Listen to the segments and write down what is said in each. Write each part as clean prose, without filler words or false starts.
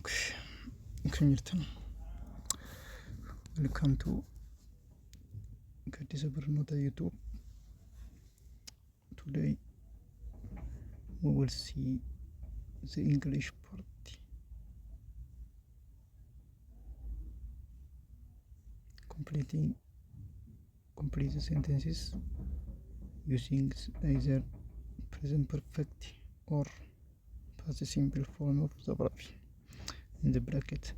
Kenyatta. Welcome to Gaddisa Barnoota YouTube. Today we will see the English part. Complete the sentences using either present perfect or past simple form of the verb in the bracket.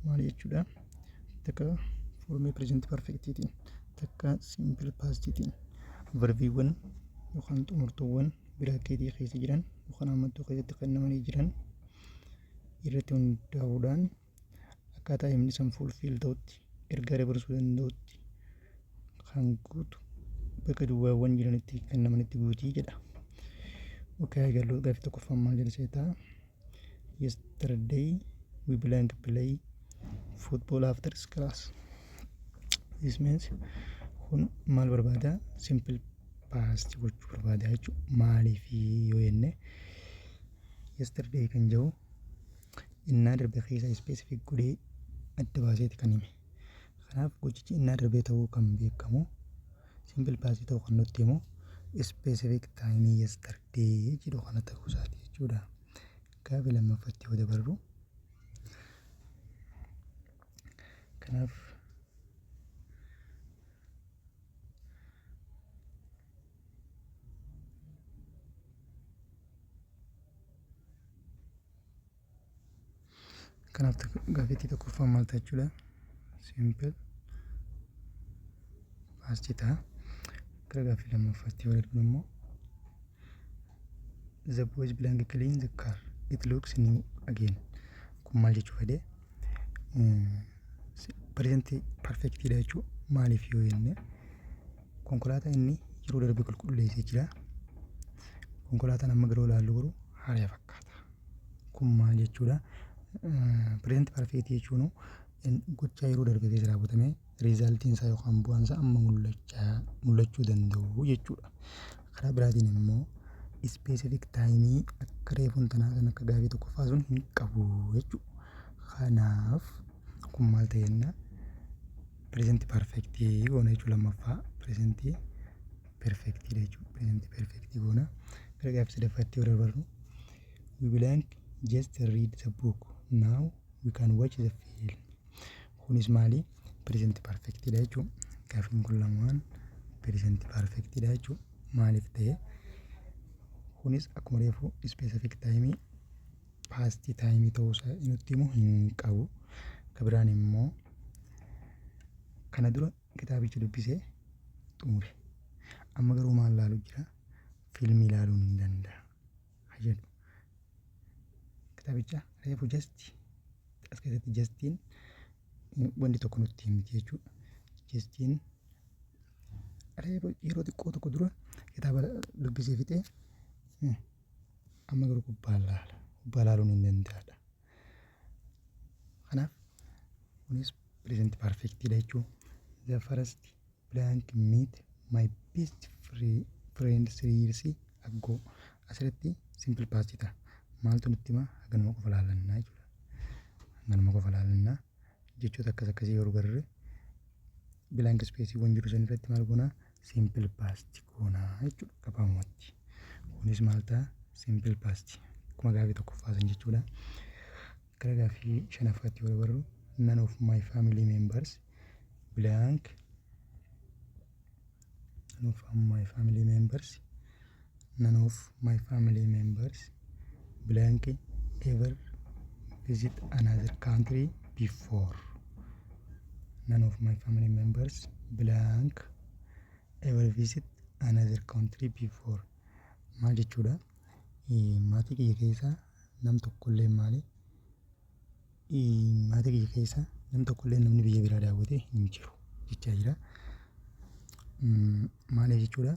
Maal jechuudha takka formii present perfectiitiin takka simple pastiitiin verbiiwwan yookaan xumurtuuwwan biraakeetii keessa jiran yookaan ammattoo keessatti kennamanii jiran irratti hundaa'uudhaan akkaataa himni san fulfiil ta'utti ergaa dabarsuu danda'utti kan guutu bakka duwwaawwan jiranitti kennamanitti guutii jedha. Eegaluu gaaffii tokkoffaan maal jedha seetaa? Yesterday we blank play football after class. This means kun maal barbaada? Simple past gochuu barbaada jechuudha. Maaliif yoo jenne yesterday kan jedhu innaa darbe keessa specific godhee adda baaseeti kan hime. Kanaaf gochichi innaa darbe ta'uu kan beekamu simple past ta'uu kan nutti himu specific time yesterday jedhu kana ta'uu isaati jechuudha. Gaaffii lammaffatti yoo dabarru kanaaf gaaffii tokkoffaan maal ta'a jechuudha? Simple past ta'a. Gara gaaffii lammaffaatti yoo darbu immoo the boys blank clean the car it looks new again. Kun maal jechuu fedhe? Present perfect dha jechuudha. Maaliif yoo jenne konkolaataa inni yeroo darbe qulqulleessee jira. Konkolaataan amma garuu ilaallu garuu haaraa fakkaata. Kun maal jechuudha? Present perfect jechuun gochaa yeroo darbe keessa raawwatame riizaaltiin isaa yookaan bu'aan isaa amma mul'achuu danda'u jechuudha. Karaa biraatiin immoo specific time akka reefuun tanaa kan akka gaaffii tokkoffaa sun hin qabu jechuudha. Kanaaf kun maal ta'e jenna? Present perfect goona jechuudha. Lammaffaa present perfect jechuudha. Present perfect goona. Gara gaaffii sadaffaatti yoo dabarru we blank just read the book now we can watch the film. Kunis maali? Present perfect dha jechuudha. Gaaffiin kun lamaan present perfect dha jechuudha. Maaliif ta'e? Kunis akkuma reefu specific time past time ta'uu isaa nutti himu hin qabu. Kabiraan immoo kana dura kitaabicha dubbisee xumure. Amma garuu maal ilaaluu jira? Fiilmii ilaaluun hin danda'a. Jedhu. Kitaabicha reefu just as keessatti justiin wanti tokko nutti himti jechuudha. Justiin reefu yeroo xiqqoo tokko dura kitaaba dubbisee fixee amma garuu kubbaa ilaala. Kubbaa ilaaluun hin danda'adha. Kanaaf kunis present perfect dha jechuudha. The first blank meet my best friend 3 years ago. Asirratti simple past ta'a. Maaltu nutti hima? Ganuma qofa ilaalannaa jechuudha. Ganuma qofa ilaalannaa jechoota akkasii yeroo garre blank space waan jiru san irratti maal goona? Simple past goona jechuudha. Qabaamatti. Kunis maal ta'a? Simple past. Akkuma gaaffii tokkoffaa san jechuudha. Gara gaaffii shanaffaatti yoo dabarru none of my family members blank none of my family members blank ever visit another country before. None of my family members blank ever visit another country before. Maal jechuudha? Maatii kiyya keessa nam tokkollee maali? Maatii kiyya keessa nam tokkollee namni biyya biraa daawwate hin jiru jechaa jira. Maaliif jechuudha?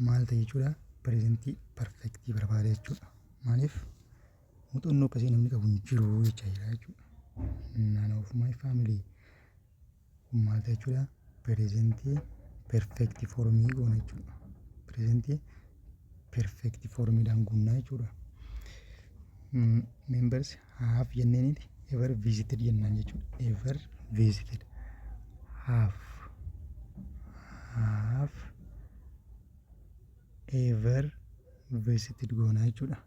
Maal ta'e jechuudha? Present perfect barbaada jechuudha. Maaliif? Muuxannoo akkasii namni qabu hin jiru jechaa jira jechuudha. None of my family kun maal ta'e jechuudha? Present perfect formii goona jechuudha. Present perfect formiidhaan guunnaa jechuudha. members have jenneeniti ever visited jennaan jechuudha. Ever visited have ever visited goonaa jechuudha.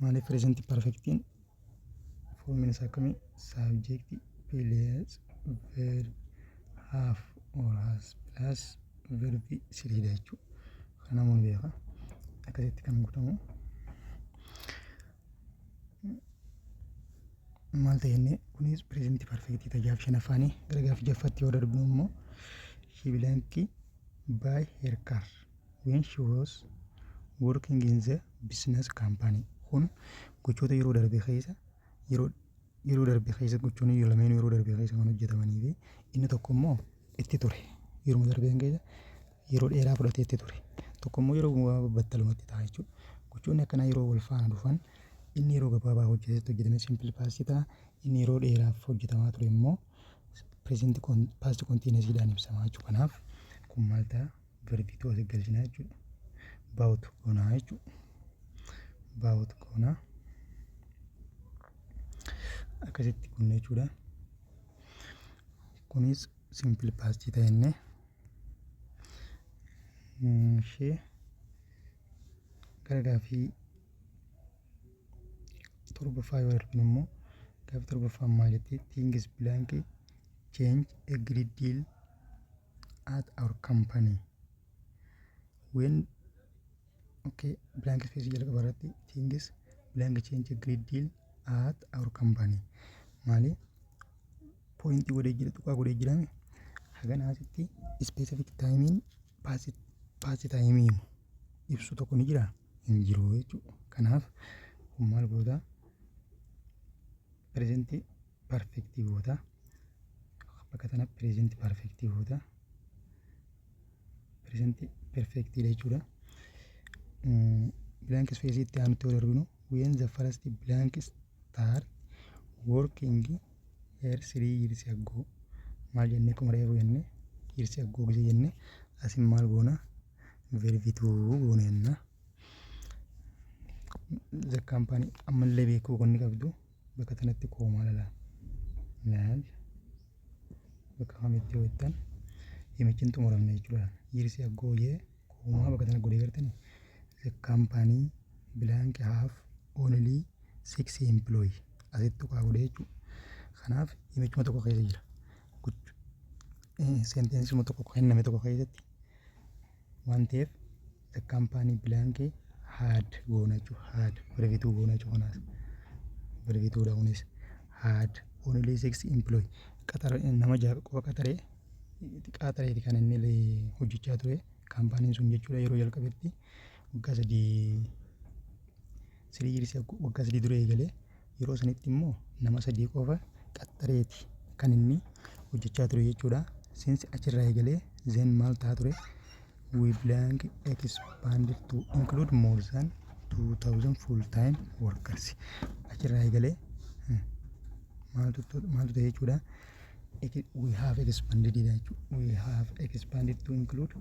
Maaliif present perfectiin formiin isaa akkamii? Subject plus verb have or has plus verb siriidha jechuudha. Kana namoonni beeka. Akkasitti kan godhamu. Maal ta'inne kunis present perfect tajaajila shanaffaan gara gaaffii jaffaatti yoo darbinu immoo she blank by her car when she was working in the business company. Kun gochoota yeroo darbe keessa gochoonni lameen yeroo darbe keessa kan hojjetamanii fi inni tokko immoo itti ture yeroo darbeen keessa yeroo dheeraa fudhatee itti ture tokko immoo yeroo battalumatti ta'a jechuudha. Gochoonni akkanaa yeroo wal faana dhufan inni yeroo gabaabaa hojjetame simple past ta'a. Inni yeroo dheeraaf hojjetamaa ture immoo present past continuous dhaan ibsamaa jechuudha. Kanaaf kun maal ta'a? Verbiitu asii galchinaa jechuudha. Baawutu goonaa jechuudha. Baawutu goonaa akkasitti gunne jechuudha. Kunis simple past ta'inne ishee gara gaaffii torbaffaa yoo darbinu immoo gaaffii torbaffaan maal jetti? Things blank change a great deal at our company when blank space jalqaba irratti things blank change a great deal at our company maali pointii godhee jira tuqaa godhee jirame hagan asitti specific timing past timing ibsu tokko ni jira hin jiru jechuudha. Kanaaf kun maal goota? Present perfect goota. Bakka tana present perfect goota. Present perfect jechuudha. Blank space itti aanutti yoo darbinu when the first blank start working here 3 years ago maal jennee akkuma reefu jennee years ago gisee jennee asin maal goona? Verbiituu goona jenna. The company ammallee beekuu konni qabdu bakka tanatti koomaa laal bakka kamitti yoo jettan himichi hin xumuramne jechuudha. Years ago jee koomaa bakka tana godhee gartanii the company blank have only 6 employee asitti tuqaa godhee jechuudha. Kanaaf himichuma tokko keessa jira. Senteensuma tokko kenname tokko keessatti waan ta'eef the company blank had goona jechuudha. Had verbiituu goona jechuudha. Kanaaf verbiituudha kunis had only 6 employee qaxara nama ja'a qofa qaxareeti kan inni hojjechaa ture kaampaaniin sun jechuudha. Yeroo jalqabetti waggaa 3 years waggaa 3 dura eegalee yeroo sanitti immoo nama 3 qofa qaxareeti kan inni hojjechaa ture jechuudha. Since achirraa eegalee then maal ta'a ture? We blank expanded to include more than 2000 full-time workers. Achirraa eegalee maaltu ta'e jechuudha? We have expanded jechuudha. We have expanded to include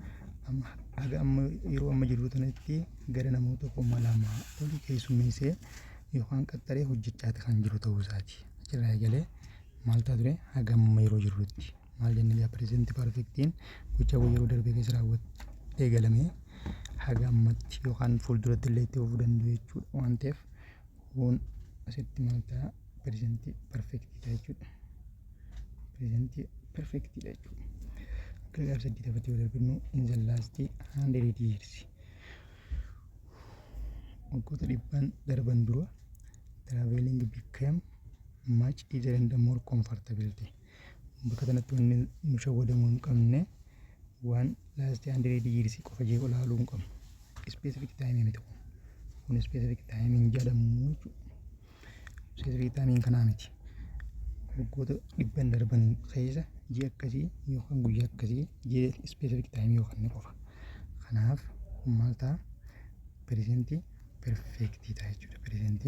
yeroo amma jiru tanatti gara namoota 2,000 olii keessummeessee yookaan qaxaree hojjechaa kan jiru ta'uu isaati. Achirraa eegalee maal ta'a ture? Haga amma yeroo jirrutti maal jennee present perfectiin gocha yeroo darbee keessa raawwatee eegalamee haga ammatti yookaan fuulduratti illee itti fufuu danda'u jechuudha. Waan ta'eef kun asitti maal ta'a? Present perfectidha jechuudha. Present perfectidha jechuudha. Gara gaaffii 8ffatti yoo darbinu in the last 100 years waggoota 100 darban dura traveling became much easier and more comfortable. Bakka kanatti wanni nu shawwadamuu hin qabne waan last 100 years qofa jee olaaluu hin qabnu. Specific timing miti kun specific timing jedhamu jechuudha. Specific timing kanaa miti. Waggoota 100 darban keessa ji'a akkasii yookaan guyyaa akkasii jee specific timing yookaan qofa. Kanaaf maal ta'a? Present perfect ta'a jechuudha. Present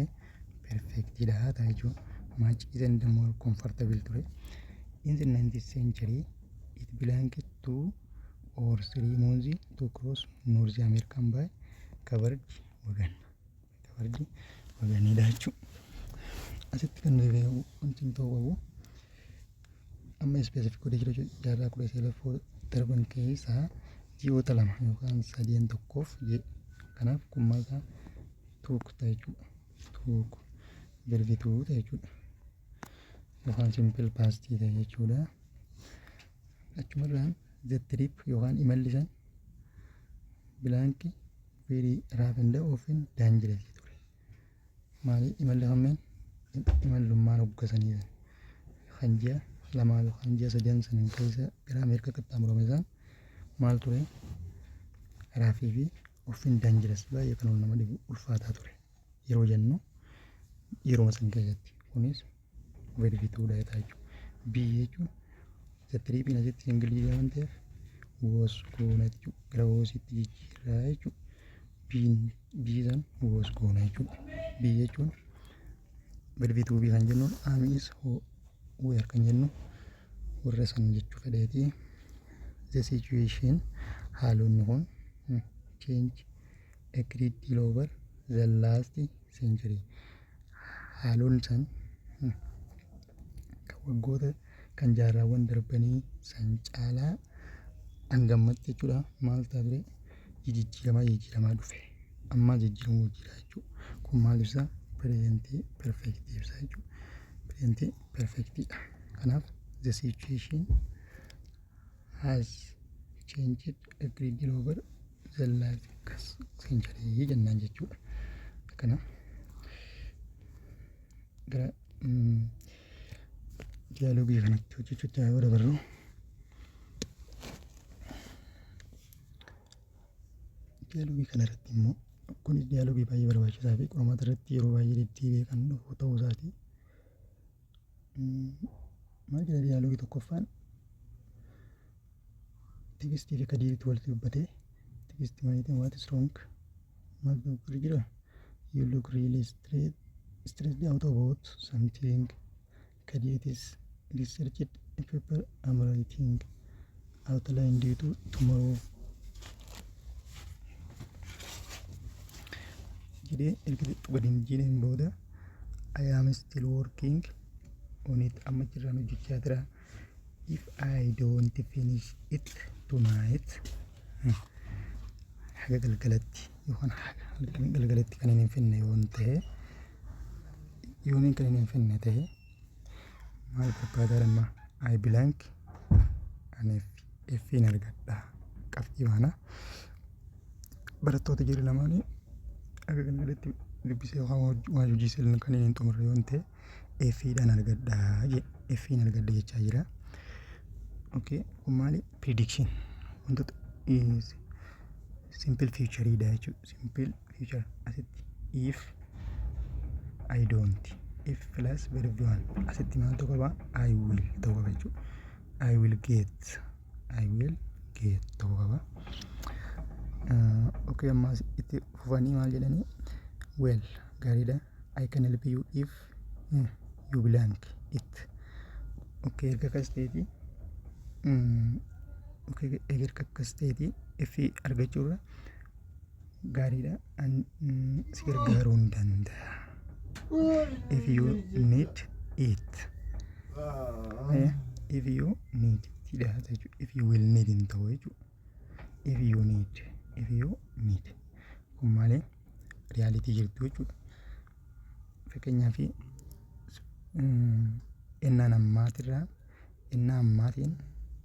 perfect ta'a jechuudha. Much easier and more comfortable ture. In the 19th century, it belonged to or 3 months to cross North American by covered wagon. Covered wagonidha jechuudha. Asitti kan nuyi beeku wanti ta'uu qabu amma specific godhee jira jaarraa 19 darban keessaa ji'oota 2 yookaan 3 tokkoof kanaaf kummaasaa tokko ta'e jechuudha. Tokko verbituu ta'e jechuudha. Yookaan simple past ta'e jechuudha. Achumarraan the trip yookaan imalli san blank very rough and often dangerous ture. Maali imalli hammeen imallummaan hoggasanii kan ji'a lamaa yookaan ji'a 3 sanin keessa gara Ameerikaa qaxxaamurame isaan maal ture raafii fi ofin dangerous baay'ee kan nama dhibu ulfaataa ture yeroo jennu yeroo san keessatti kunis verbiituudha jechuudha. Biyya jechuun the trip in asitti ingilizii waan ta'eef was goona jechuudha. Gara hoositti jijjiirraa jechuudha. Biyyi san was goona jechuudha. Biyya jechuun verbituu kan jennuun amis where kan jennu warra san jechuu fedheeti. The situation haalonni kun change a great deal over the last century. Haalonni san kan waggoota kan jaarraawwan darbanii san caalaa hangammatti jechuudha. Maal ta'a ture jijjiiramaa dhufe. Amma jijjiiramuu jira jechuudha. Kun maal ibsa? Present perfect ibsa jechuudha. Present perfectidha. Kanaaf the situation has changed a great deal over the last century jennaan jechuudha. Kana gara dialoogii kanatti hojjechuutti haa dabarru. Dialoogii kanarratti immoo kunis dialoogii baay'ee barbaachisaa fi qormaata irratti yeroo baay'ee deddeebi'ee kan dhufu ta'uu isaati. Maal jedha dialoogii tokkoffaan tigistii fi kadiiritti walitti dubbatee tigistii maaliitiin what is wrong maal tokko jira you look really stressed out about something. Kadiit is researched a paper I'm writing outline due to tomorrow. Jedhee erga waliin jedheen booda I am still working on it. Amma jiraan hojjechaa jira. If I don't finish it tonight haga galgalatti yookaan galgalatti kan hin finne yoon ta'e yoon kan hin finne ta'e maal barbaadaan amma I blank ani effiin argadha qabxii baana barattoota jiru lamaanii haga galgalatti dubbisee yookaan waan hojii sirna kan hin xumurre yoon ta'e effiidhaan argadha effiin argadha jechaa jira. Okay, kun maali prediction wantoota simple future dha jechuudha. Simple future asitti if I don't if plus verb 1 asitti maal ta'uu qaba I will ta'uu qaba jechuudha. I will get ta'uu qaba. Okay, amma itti fufanii maal jedhanii well gaariidha I can help you if you blank it. Okay, erga akkas ta'eeti erga akkas ta'eeti effii argachuurra gaariidha si gargaaruu hin danda'a. If you need it if you need tidha jechuudha. If you will need hin ta'u jechuudha. If you need kun malee realitii jirtu jechuudha. Fakkeenyaaf ennaan ammaatiin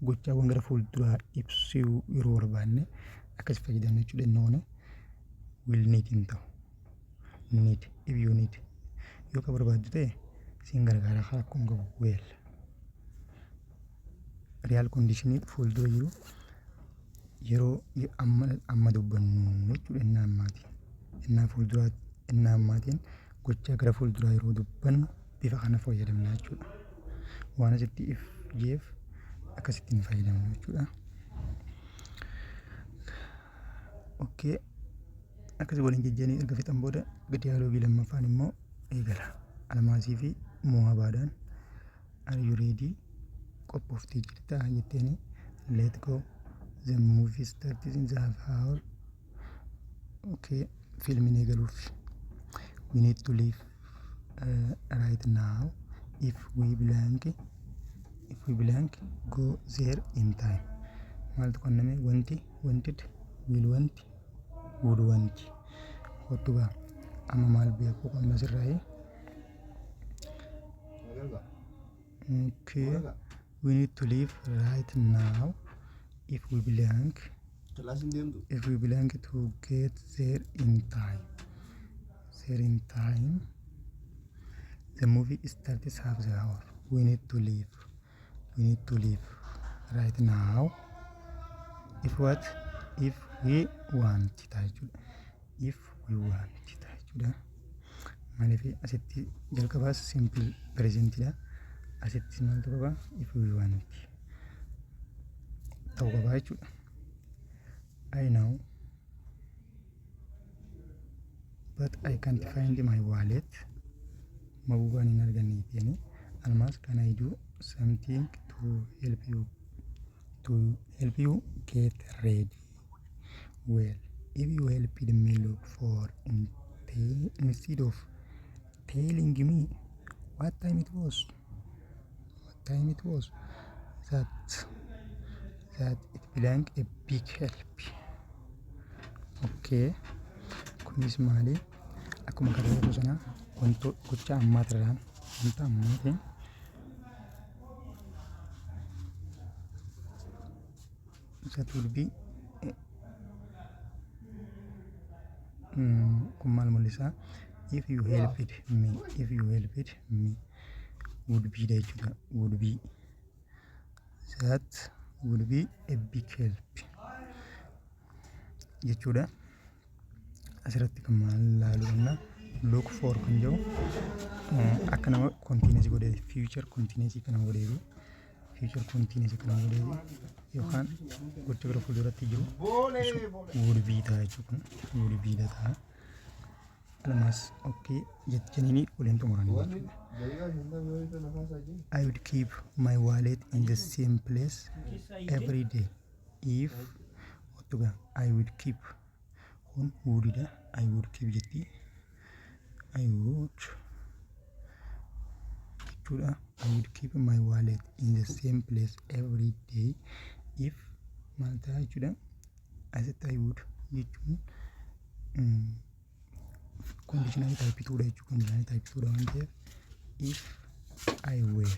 gochaawwan gara fuulduraa ibsuu yeroo barbaanne akkas fayyadamne jechuudha. Innoone will need hin ta'u. Need if you need yoo ka barbaaddu ta'e siin gargaara haa akkuma qabu well real condition fuuldura jiru yeroo amma dubbannu jechuudha. Innaa fuulduraa innaa ammaatiin gochaa gara fuulduraa yeroo dubbannu bifa kana fayyadamna jechuudha. Waan asitti if jeef akkasittiin fayyadamnu jechuudha. Okay, akkasii waliin jejjanii erga fixan booda dialoogii lammaffaan immoo eegala. Almaasii fi Mo'abaadhaan are you ready qophooftee jirta jetteeni let go The movie starts in the half hour. Okay, filming egaluuf. We need to leave right now. If we blank, go there in time. Maaltu qonname wanted, will want, would want. Kottu gaa amma maal beekuu qabna sirraa? Okay, we need to leave right now. If we blank to get there in time. The movie starts half the hour. We need to leave right now. If we want jechuudha. If we want jechuudha. Maaliif asitti jalqabaas simple presentidha. Asitti maaltu qaba? If we want ta'uu qaba jechuudha. I know, but I can't find my wallet. Mabugaan hin arganneetiin. Almaas, can I do something to help you get ready? Well, if you helped me look for instead of telling me what time it was, that it blank a big help. Okay, kunis maali? Akkuma karaa sana wanto gocha ammaatirraan wanta ammaatiin that will be kun maal mul'isa? If you helped me would be jechuudha. Would be, that would be a big help jechuudha. Asirratti kan maal ilaaluu qabna? Look for kan jedhu akka nama continuous godhee future continuous kan nama godhee yookaan gocha gara fuulduratti jiru would be ta'a jechuudha. Would be ta'a. Almaas okay jettanii waliin xumuranii jechuudha. I would keep my wallet in the same place every day if I would keep jetti. I would keep my wallet in the same place every day if maal ta'a jechuudha. Asitti I would jechuun conditional type tuudha jechuudha. Conditional type tuudha waan ta'eef if I were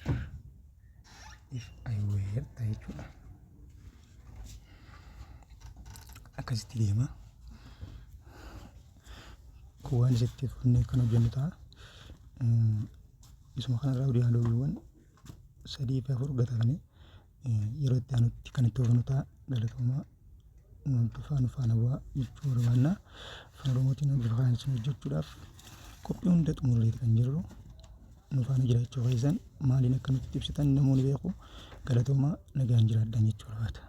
ta'a jechuudha. Akkasitti deema. Kuwaan isatti fudhannee kan hojjennu ta'a. Isuma kanarraa diyaalogiiwwan 3 fi 4 gatatanii yeroo itti aanutti kan itti oofnu ta'a. Dhalatoomaa nu faana bu'aa jechuu barbaanna. Afaan Oromootiin bifa kanaan isin hojjechuudhaaf qophii hunda xumurreeti kan jirru. Nu faana jiraachuu keessan maaliin akka nutti ibsitan namoonni beeku. Dhalatoomaa nagaan jiraadhaan jechuu barbaada.